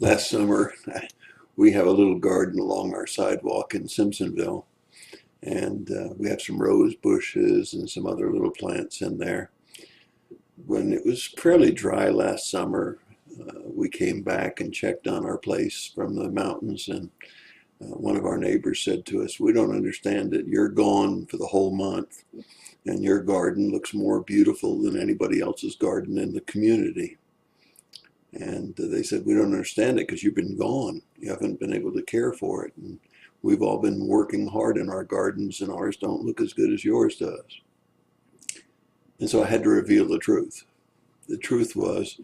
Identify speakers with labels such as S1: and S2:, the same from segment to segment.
S1: Last summer, we have a little garden along our sidewalk in Simpsonville, and we have some rose bushes and some other little plants in there. When it was fairly dry last summer, we came back and checked on our place from the mountains, and one of our neighbors said to us, "We don't understand it. You're gone for the whole month, and your garden looks more beautiful than anybody else's garden in the community." And they said, "We don't understand it because you've been gone. You haven't been able to care for it. And we've all been working hard in our gardens, and ours don't look as good as yours does." And so I had to reveal the truth. The truth was,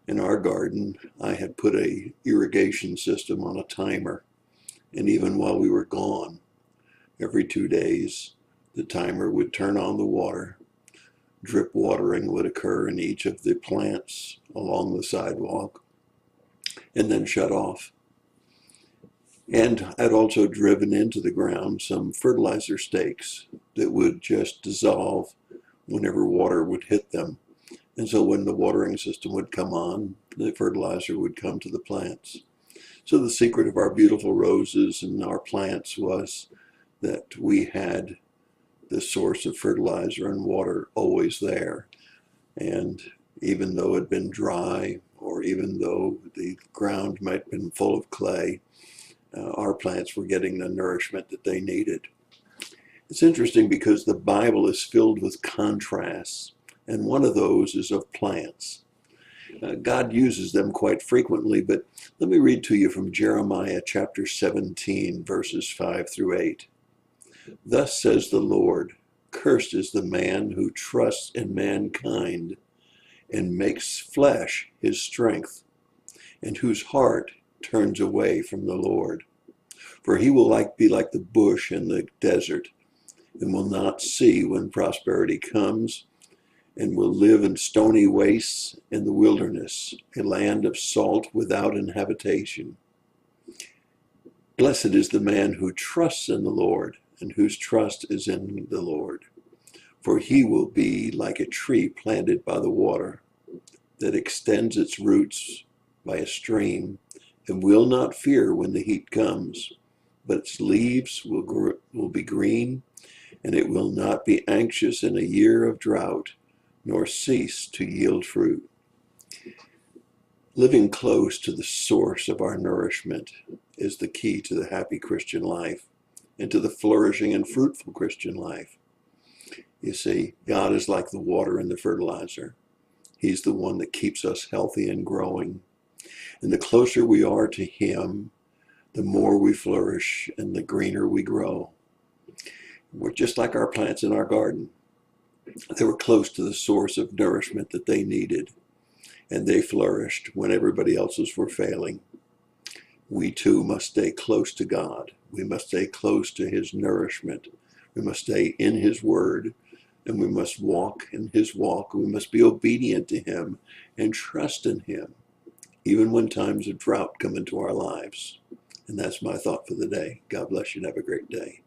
S1: in our garden, I had put a irrigation system on a timer. And even while we were gone, every 2 days, the timer would turn on the water. Drip watering would occur in each of the plants along the sidewalk and then shut off. And I'd also driven into the ground some fertilizer stakes that would just dissolve whenever water would hit them. And so when the watering system would come on, the fertilizer would come to the plants. So the secret of our beautiful roses and our plants was that we had the source of fertilizer and water always there. And even though it had been dry, or even though the ground might have been full of clay, our plants were getting the nourishment that they needed. It's interesting because the Bible is filled with contrasts, and one of those is of plants. God uses them quite frequently, but let me read to you from Jeremiah chapter 17, verses 5 through 8. "Thus says the Lord, cursed is the man who trusts in mankind and makes flesh his strength, and whose heart turns away from the Lord. For he will be like the bush in the desert, and will not see when prosperity comes, and will live in stony wastes in the wilderness, a land of salt without inhabitation. Blessed is the man who trusts in the Lord, and whose trust is in the Lord. For he will be like a tree planted by the water, that extends its roots by a stream, and will not fear when the heat comes, but its leaves will be green, and it will not be anxious in a year of drought, nor cease to yield fruit." Living close to the source of our nourishment is the key to the happy Christian life and to the flourishing and fruitful Christian life. You see, God is like the water and the fertilizer. He's the one that keeps us healthy and growing. And the closer we are to Him, the more we flourish and the greener we grow. We're just like our plants in our garden. They were close to the source of nourishment that they needed, and they flourished when everybody else's were failing. We too must stay close to God. We must stay close to His nourishment. We must stay in His Word, and we must walk in His walk. We must be obedient to Him and trust in Him, even when times of drought come into our lives. And that's my thought for the day. God bless you and have a great day.